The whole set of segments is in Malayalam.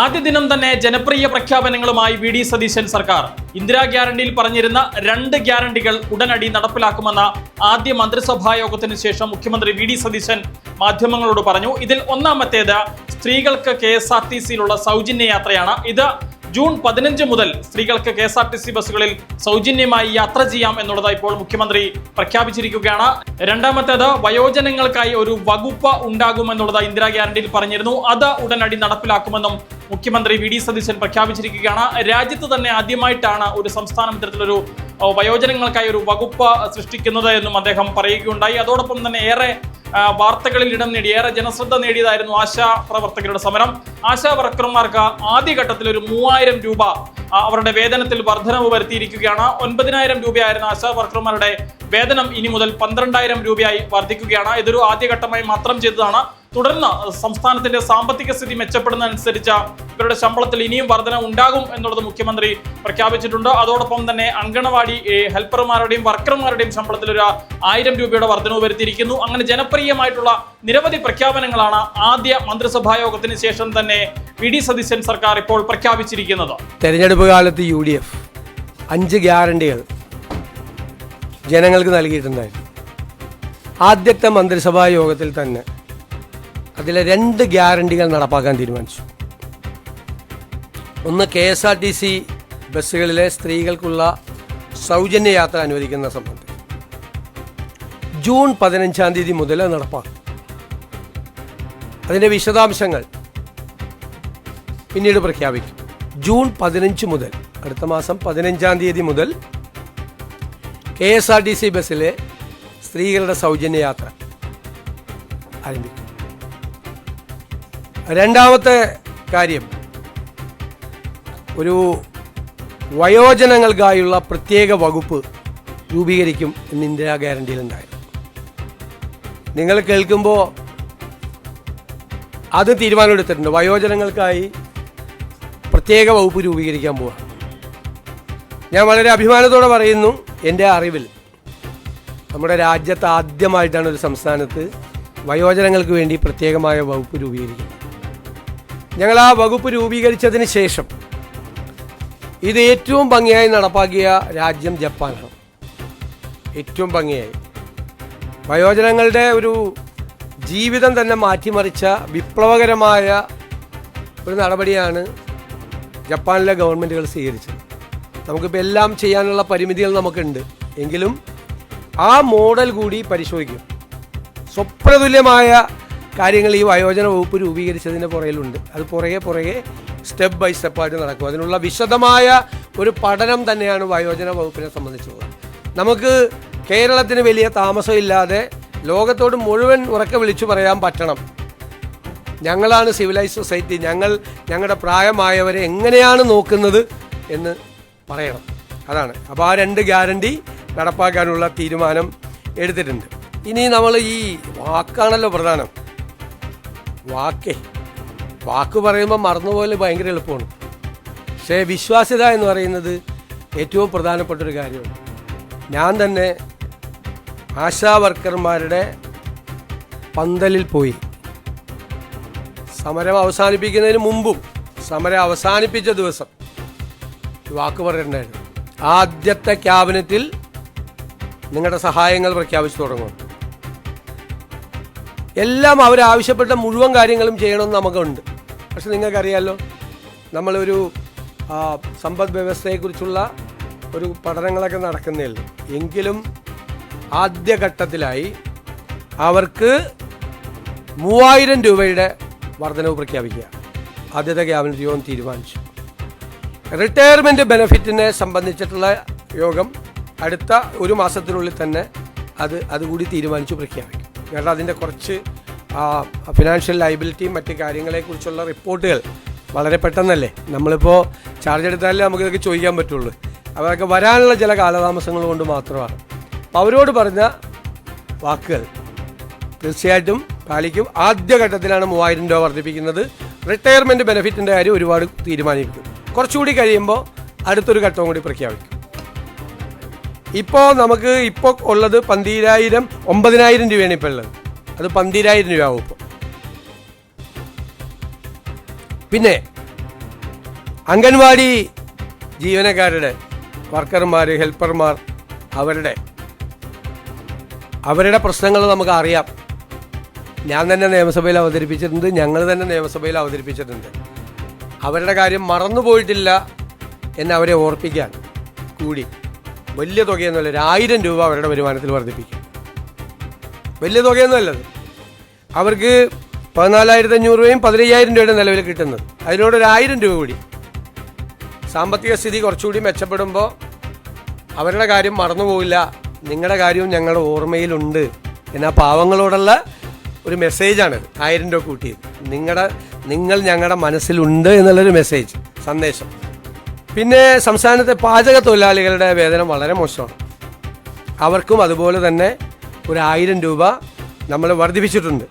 ആദ്യ ദിനം തന്നെ ജനപ്രിയ പ്രഖ്യാപനങ്ങളുമായി വി ഡി സതീശൻ സർക്കാർ. ഇന്ദിരാ ഗ്യാരണ്ടിയിൽ പറഞ്ഞിരുന്ന 2 ഗ്യാരണ്ടികൾ ഉടനടി നടപ്പിലാക്കുമെന്ന ആദ്യ മന്ത്രിസഭാ യോഗത്തിന് ശേഷം മുഖ്യമന്ത്രി വി ഡി സതീശൻ മാധ്യമങ്ങളോട് പറഞ്ഞു. ഇതിൽ ഒന്നാമത്തേത് സ്ത്രീകൾക്ക് KSRTCയിലുള്ള സൗജന്യ യാത്രയാണ്. ഇത് ജൂൺ 15 മുതൽ സ്ത്രീകൾക്ക് KSRTC ബസ്സുകളിൽ സൗജന്യമായി യാത്ര ചെയ്യാം എന്നുള്ളത് ഇപ്പോൾ മുഖ്യമന്ത്രി പ്രഖ്യാപിച്ചിരിക്കുകയാണ്. രണ്ടാമത്തേത് വയോജനങ്ങൾക്കായി ഒരു വകുപ്പ് ഉണ്ടാകുമെന്നുള്ളത് ഇന്ദിരാ ഗ്യാരണ്ടിയിൽ പറഞ്ഞിരുന്നു. അത് ഉടനടി നടപ്പിലാക്കുമെന്നും മുഖ്യമന്ത്രി വി ഡി സതീശൻ പ്രഖ്യാപിച്ചിരിക്കുകയാണ്. രാജ്യത്ത് തന്നെ ആദ്യമായിട്ടാണ് ഒരു സംസ്ഥാനം ഇത്തരത്തിലൊരു വയോജനങ്ങൾക്കായി ഒരു വകുപ്പ് സൃഷ്ടിക്കുന്നത് എന്നും അദ്ദേഹം പറയുകയുണ്ടായി. അതോടൊപ്പം തന്നെ ഏറെ വാർത്തകളിൽ ഇടം നേടി, ഏറെ ജനശ്രദ്ധ നേടിയതായിരുന്നു ആശാ പ്രവർത്തകരുടെ സമരം. ആശാ വർക്കർമാർക്ക് ആദ്യഘട്ടത്തിൽ ഒരു 3000 രൂപ അവരുടെ വേതനത്തിൽ വർധനവ് വരുത്തിയിരിക്കുകയാണ്. 9000 രൂപയായിരുന്ന ആശാ വർക്കർമാരുടെ വേതനം ഇനി മുതൽ 12000 രൂപയായി വർദ്ധിക്കുകയാണ്. ഇതൊരു ആദ്യഘട്ടമായി മാത്രം ചെയ്തതാണ്. തുടർന്ന് സംസ്ഥാനത്തിന്റെ സാമ്പത്തിക സ്ഥിതി മെച്ചപ്പെടുന്നതനുസരിച്ച് ഇവരുടെ ശമ്പളത്തിൽ ഇനിയും വർധന ഉണ്ടാകും എന്നുള്ളത് മുഖ്യമന്ത്രി പ്രഖ്യാപിച്ചിട്ടുണ്ട്. അതോടൊപ്പം തന്നെ അങ്കണവാടി ഹെൽപ്പർമാരുടെയും വർക്കർമാരുടെയും ശമ്പളത്തിൽ ഒരു 1000 രൂപയുടെ വർധനവ് വരുത്തിയിരിക്കുന്നു. അങ്ങനെ ജനപ്രിയമായിട്ടുള്ള നിരവധി പ്രഖ്യാപനങ്ങളാണ് ആദ്യ മന്ത്രിസഭാ യോഗത്തിന് ശേഷം തന്നെ വി ഡി സതീശൻ സർക്കാർ ഇപ്പോൾ പ്രഖ്യാപിച്ചിരിക്കുന്നത്. തെരഞ്ഞെടുപ്പ് കാലത്ത് UDF 5 ഗ്യാരണ്ടികൾ ജനങ്ങൾക്ക് നൽകിയിട്ടുണ്ടായിരുന്നു. ആദ്യത്തെ മന്ത്രിസഭാ യോഗത്തിൽ തന്നെ അതിലെ 2 ഗ്യാരണ്ടികൾ നടപ്പാക്കാൻ തീരുമാനിച്ചു. ഒന്ന് KSRTC ബസ്സുകളിലെ സ്ത്രീകൾക്കുള്ള സൗജന്യ യാത്ര അനുവദിക്കുന്ന സംബന്ധം ജൂൺ 15-ാം തീയതി മുതൽ നടപ്പാക്കും. അതിൻ്റെ വിശദാംശങ്ങൾ പിന്നീട് പ്രഖ്യാപിക്കും. ജൂൺ 15 മുതൽ, അടുത്ത മാസം 15-ാം തീയതി മുതൽ KSRTC ബസ്സിലെ സ്ത്രീകളുടെ സൗജന്യ യാത്ര ആരംഭിക്കും. രണ്ടാമത്തെ കാര്യം, ഒരു വയോജനങ്ങൾക്കായുള്ള പ്രത്യേക വകുപ്പ് രൂപീകരിക്കും എന്ന് ഇന്ദിരാ ഗ്യാരണ്ടിയിലുണ്ടായിരുന്നു. നിങ്ങൾ കേൾക്കുമ്പോൾ അത് തീരുമാനമെടുത്തിട്ടുണ്ട്. വയോജനങ്ങൾക്കായി പ്രത്യേക വകുപ്പ് രൂപീകരിക്കാൻ പോവാം. ഞാൻ വളരെ അഭിമാനത്തോടെ പറയുന്നു, എൻ്റെ അറിവിൽ നമ്മുടെ രാജ്യത്ത് ആദ്യമായിട്ടാണ് ഒരു സംസ്ഥാനത്ത് വയോജനങ്ങൾക്ക് വേണ്ടി പ്രത്യേകമായ വകുപ്പ് രൂപീകരിക്കുന്നത്. ഞങ്ങൾ ആ വകുപ്പ് രൂപീകരിച്ചതിന് ശേഷം ഇത് ഏറ്റവും ഭംഗിയായി നടപ്പാക്കിയ രാജ്യം ജപ്പാനാണ്. ഏറ്റവും ഭംഗിയായി വയോജനങ്ങളുടെ ഒരു ജീവിതം തന്നെ മാറ്റിമറിച്ച വിപ്ലവകരമായ ഒരു നടപടിയാണ് ജപ്പാനിലെ ഗവൺമെൻറ്റുകൾ സ്വീകരിച്ചത്. നമുക്കിപ്പോൾ എല്ലാം ചെയ്യാനുള്ള പരിമിതികൾ നമുക്കുണ്ട്, എങ്കിലും ആ മോഡൽ കൂടി പരിശോധിക്കും. സ്വപ്നതുല്യമായ കാര്യങ്ങൾ ഈ വയോജന വകുപ്പ് രൂപീകരിച്ചതിൻ്റെ പുറകിലുണ്ട്. അത് പുറകെ സ്റ്റെപ്പ് ബൈ സ്റ്റെപ്പായിട്ട് നടക്കും. അതിനുള്ള വിശദമായ ഒരു പഠനം തന്നെയാണ് വയോജന വകുപ്പിനെ സംബന്ധിച്ചുള്ളത്. നമുക്ക് കേരളത്തിന് വലിയ താമസമില്ലാതെ ലോകത്തോട് മുഴുവൻ ഉറക്കെ വിളിച്ചു പറയാൻ പറ്റണം, ഞങ്ങളാണ് സിവിലൈസ് സൊസൈറ്റി, ഞങ്ങളുടെ പ്രായമായവരെ എങ്ങനെയാണ് നോക്കുന്നത് എന്ന് പറയണം. അതാണ്. അപ്പോൾ ആ 2 ഗ്യാരണ്ടി നടപ്പാക്കാനുള്ള തീരുമാനം എടുത്തിട്ടുണ്ട്. ഇനി നമ്മൾ ഈ വാക്കാണല്ലോ പ്രധാനം. വാക്ക് പറയുമ്പോൾ മറന്നുപോലെ ഭയങ്കര എളുപ്പമാണ്. പക്ഷേ വിശ്വാസ്യത എന്ന് പറയുന്നത് ഏറ്റവും പ്രധാനപ്പെട്ടൊരു കാര്യമാണ്. ഞാൻ തന്നെ ആശാ വർക്കർമാരുടെ പന്തലിൽ പോയി സമരം അവസാനിപ്പിക്കുന്നതിന് മുമ്പും സമരം അവസാനിപ്പിച്ച ദിവസം വാക്ക് പറഞ്ഞിട്ടുണ്ടായിരുന്നു. ആദ്യത്തെ ക്യാബിനറ്റിൽ നിങ്ങളുടെ സഹായങ്ങൾ പ്രഖ്യാപിച്ചു തുടങ്ങും. എല്ലാം അവരാവശ്യപ്പെട്ട മുഴുവൻ കാര്യങ്ങളും ചെയ്യണമെന്ന് നമുക്കുണ്ട്. പക്ഷെ നിങ്ങൾക്കറിയാമല്ലോ, നമ്മളൊരു സമ്പദ് വ്യവസ്ഥയെക്കുറിച്ചുള്ള ഒരു പഠനങ്ങളൊക്കെ നടക്കുന്നേ ഉള്ളൂ. എങ്കിലും ആദ്യഘട്ടത്തിലായി അവർക്ക് 3000 രൂപയുടെ വർധനവ് പ്രഖ്യാപിക്കുക ആദ്യത്തെ ക്യാബിനറ്റ് യോഗം തീരുമാനിച്ചു. റിട്ടയർമെൻറ്റ് ബെനിഫിറ്റിനെ സംബന്ധിച്ചിട്ടുള്ള യോഗം അടുത്ത 1 മാസത്തിനുള്ളിൽ തന്നെ അതുകൂടി തീരുമാനിച്ചു പ്രഖ്യാപിക്കും. കാരണം അതിൻ്റെ കുറച്ച് ഫിനാൻഷ്യൽ ലയബിലിറ്റിയും മറ്റ് കാര്യങ്ങളെക്കുറിച്ചുള്ള റിപ്പോർട്ടുകൾ വളരെ പെട്ടെന്നല്ലേ, നമ്മളിപ്പോൾ ചാർജ് എടുത്താലേ നമുക്കിതൊക്കെ ചോദിക്കാൻ പറ്റുള്ളൂ. അതൊക്കെ വരാനുള്ള ചില കാലതാമസങ്ങൾ കൊണ്ട് മാത്രമാണ്. അപ്പോൾ അവരോട് പറഞ്ഞ വാക്കുകൾ തീർച്ചയായിട്ടും പാലിക്കും. ആദ്യഘട്ടത്തിലാണ് 3000 രൂപ വർദ്ധിപ്പിക്കുന്നത്. റിട്ടയർമെൻറ്റ് ബെനിഫിറ്റിൻ്റെ കാര്യം ഒരുപാട് തീരുമാനിക്കും. കുറച്ചുകൂടി കഴിയുമ്പോൾ അടുത്തൊരു ഘട്ടവും കൂടി പ്രഖ്യാപിക്കും. ഇപ്പോൾ നമുക്ക് ഉള്ളത് 9000 രൂപയാണ് ഇപ്പോൾ ഉള്ളത്. അത് 12000 രൂപയാവും ഇപ്പോൾ. പിന്നെ അംഗൻവാടി ജീവനക്കാരുടെ വർക്കർമാർ, ഹെൽപ്പർമാർ, അവരുടെ പ്രശ്നങ്ങൾ നമുക്ക് അറിയാം. ഞാൻ തന്നെ നിയമസഭയിൽ അവതരിപ്പിച്ചിട്ടുണ്ട്, ഞങ്ങൾ തന്നെ നിയമസഭയിൽ അവതരിപ്പിച്ചിട്ടുണ്ട്. അവരുടെ കാര്യം മറന്നുപോയിട്ടില്ല എന്ന് അവരെ ഓർപ്പിക്കാൻ കൂടി വലിയ തുകയൊന്നുമല്ല, 1000 രൂപ അവരുടെ വരുമാനത്തിൽ വർദ്ധിപ്പിക്കും. വലിയ തുകയൊന്നുമല്ലത്. അവർക്ക് 14,500 രൂപയും 15,000 രൂപയുടെ നിലവിൽ കിട്ടുന്നത്. അതിനോടൊരു 1000 രൂപ കൂടി. സാമ്പത്തിക സ്ഥിതി കുറച്ചുകൂടി മെച്ചപ്പെടുമ്പോൾ അവരുടെ കാര്യം മറന്നുപോയില്ല, നിങ്ങളുടെ കാര്യവും ഞങ്ങളുടെ ഓർമ്മയിലുണ്ട് എന്ന പാവങ്ങളോടുള്ള ഒരു മെസ്സേജാണിത്. 1000 രൂപ കൂട്ടിയത് നിങ്ങൾ ഞങ്ങളുടെ മനസ്സിലുണ്ട് എന്നുള്ളൊരു മെസ്സേജ്, സന്ദേശം. പിന്നെ സംസ്ഥാനത്തെ പാചക തൊഴിലാളികളുടെ വേതനം വളരെ മോശമാണ്. അവർക്കും അതുപോലെ തന്നെ ഒരു 1000 രൂപ നമ്മൾ വർദ്ധിപ്പിച്ചിട്ടുണ്ട്.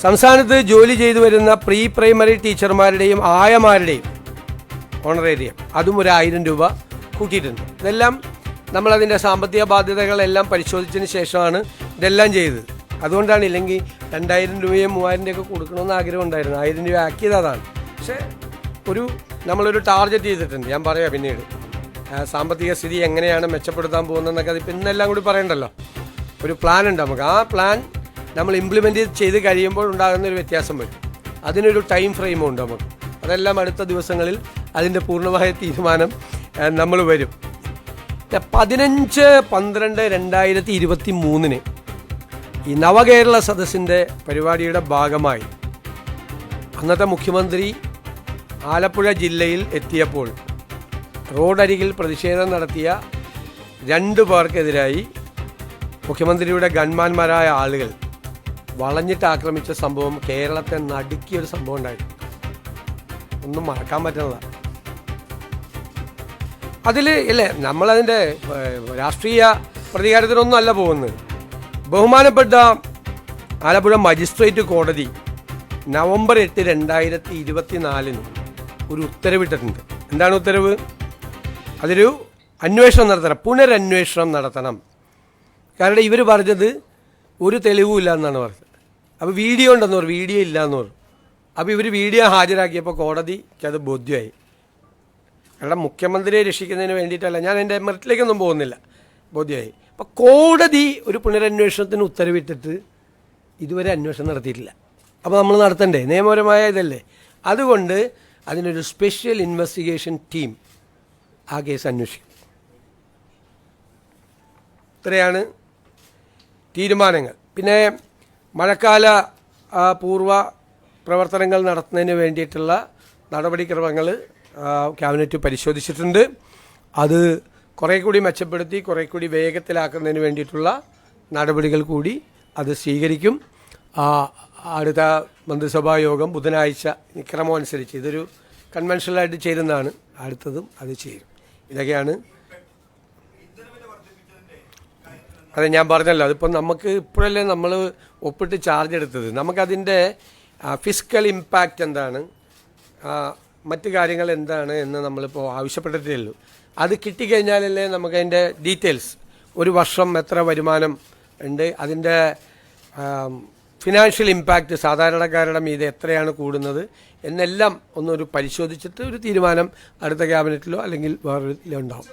സംസ്ഥാനത്ത് ജോലി ചെയ്തു വരുന്ന പ്രീ പ്രൈമറി ടീച്ചർമാരുടെയും ആയമാരുടെയും ഓണറേറിയം അതും ഒരു 1000 രൂപ കൂട്ടിയിട്ടുണ്ട്. ഇതെല്ലാം നമ്മളതിൻ്റെ സാമ്പത്തിക ബാധ്യതകളെല്ലാം പരിശോധിച്ചതിന് ശേഷമാണ് ഇതെല്ലാം ചെയ്തത്. അതുകൊണ്ടാണ്, ഇല്ലെങ്കിൽ 2000 രൂപയും 3000 രൂപയൊക്കെ കൊടുക്കണമെന്ന് ആഗ്രഹം ഉണ്ടായിരുന്നു. 1000 രൂപ ആക്കിയത് അതാണ്. പക്ഷേ നമ്മളൊരു ടാർഗറ്റ് ചെയ്തിട്ടുണ്ട്. ഞാൻ പറയാം പിന്നീട് സാമ്പത്തിക സ്ഥിതി എങ്ങനെയാണ് മെച്ചപ്പെടുത്താൻ പോകുന്നതെന്നൊക്കെ. അതിപ്പോൾ ഇന്നെല്ലാം കൂടി പറയണ്ടല്ലോ. ഒരു പ്ലാൻ ഉണ്ട് നമുക്ക്. ആ പ്ലാൻ നമ്മൾ ഇംപ്ലിമെൻറ്റ് ചെയ്ത് കഴിയുമ്പോൾ ഉണ്ടാകുന്നൊരു വ്യത്യാസം വരും. അതിനൊരു ടൈം ഫ്രെയിമും ഉണ്ട് നമുക്ക്. അതെല്ലാം അടുത്ത ദിവസങ്ങളിൽ അതിൻ്റെ പൂർണ്ണമായ തീരുമാനം നമ്മൾ വരും. 15/12/2023 ഈ നവകേരള സദസ്സിൻ്റെ പരിപാടിയുടെ ഭാഗമായി അന്നത്തെ മുഖ്യമന്ത്രി ആലപ്പുഴ ജില്ലയിൽ എത്തിയപ്പോൾ റോഡരികിൽ പ്രതിഷേധം നടത്തിയ 2 പേർക്കെതിരായി മുഖ്യമന്ത്രിയുടെ ഗൺമാന്മാരായ ആളുകൾ വളഞ്ഞിട്ട് ആക്രമിച്ച സംഭവം കേരളത്തെ നടുക്കിയൊരു സംഭവം ഉണ്ടായിരുന്നു. ഒന്നും മറക്കാൻ പറ്റുന്നതാണ്. അതിൽ ഇല്ലേ, നമ്മളതിൻ്റെ രാഷ്ട്രീയ പ്രതികാരത്തിനൊന്നും അല്ല പോകുന്നത്. ബഹുമാനപ്പെട്ട ആലപ്പുഴ മജിസ്ട്രേറ്റ് കോടതി നവംബർ 8, 2024 ഒരു ഉത്തരവിട്ടിട്ടുണ്ട്. എന്താണ് ഉത്തരവ്? അതൊരു അന്വേഷണം നടത്തണം, പുനരന്വേഷണം നടത്തണം. കാരണം ഇവർ പറഞ്ഞത് ഒരു തെളിവും ഇല്ല എന്നാണ് പറഞ്ഞത്. അപ്പോൾ വീഡിയോ ഉണ്ടെന്ന് പറഞ്ഞു, വീഡിയോ ഇല്ല എന്ന് പറഞ്ഞു. അപ്പോൾ ഇവർ വീഡിയോ ഹാജരാക്കിയപ്പോൾ കോടതിക്ക് അത് ബോധ്യമായി. കാരണം മുഖ്യമന്ത്രിയെ രക്ഷിക്കുന്നതിന് വേണ്ടിയിട്ടല്ല, ഞാൻ എൻ്റെ മെറിറ്റിലേക്കൊന്നും പോകുന്നില്ല, ബോധ്യമായി. അപ്പോൾ കോടതി ഒരു പുനരന്വേഷണത്തിന് ഉത്തരവിട്ടിട്ട് ഇതുവരെ അന്വേഷണം നടത്തിയിട്ടില്ല. അപ്പോൾ നമ്മൾ നടത്തണ്ടേ? നിയമപരമായ ഇതല്ലേ. അതുകൊണ്ട് അതിനൊരു സ്പെഷ്യൽ ഇൻവെസ്റ്റിഗേഷൻ ടീം ആ കേസ് അന്വേഷിക്കും. ഇത്രയാണ് തീരുമാനങ്ങൾ. പിന്നെ മഴക്കാല പൂർവ്വ പ്രവർത്തനങ്ങൾ നടത്തുന്നതിന് വേണ്ടിയിട്ടുള്ള നടപടിക്രമങ്ങൾ ക്യാബിനറ്റ് പരിശോധിച്ചിട്ടുണ്ട്. അത് കുറേ കൂടി മെച്ചപ്പെടുത്തി കുറേ കൂടി വേഗത്തിലാക്കുന്നതിന് വേണ്ടിയിട്ടുള്ള നടപടികൾ കൂടി അത് സ്വീകരിക്കും. അടുത്ത മന്ത്രിസഭാ യോഗം ബുധനാഴ്ച ക്രമം അനുസരിച്ച്, ഇതൊരു കൺവെൻഷനലായിട്ട് ചേരുന്നതാണ്, അടുത്തതും അത് ചെയ്യും. ഇതൊക്കെയാണ്. അതെ, ഞാൻ പറഞ്ഞല്ലോ, അതിപ്പോൾ നമുക്ക് ഇപ്പോഴല്ലേ നമ്മൾ ഒപ്പിട്ട് ചാർജ് എടുത്തത്. നമുക്കതിൻ്റെ ഫിസിക്കൽ ഇമ്പാക്റ്റ് എന്താണ്, മറ്റ് കാര്യങ്ങൾ എന്താണ് എന്ന് നമ്മളിപ്പോൾ ആവശ്യപ്പെട്ടിട്ടേ ഉള്ളൂ. അത് കിട്ടിക്കഴിഞ്ഞാലല്ലേ നമുക്കതിൻ്റെ ഡീറ്റെയിൽസ്, ഒരു വർഷം എത്ര വരുമാനം ഉണ്ട്, അതിൻ്റെ ഫിനാൻഷ്യൽ ഇമ്പാക്റ്റ് സാധാരണക്കാരുടെ മീതെ എത്രയാണ് കൂടുന്നത് എന്നെല്ലാം ഒന്നൊരു പരിശോധിച്ചിട്ട് ഒരു തീരുമാനം അടുത്ത ക്യാബിനറ്റിലോ അല്ലെങ്കിൽ വേറെ ഉണ്ടാവും.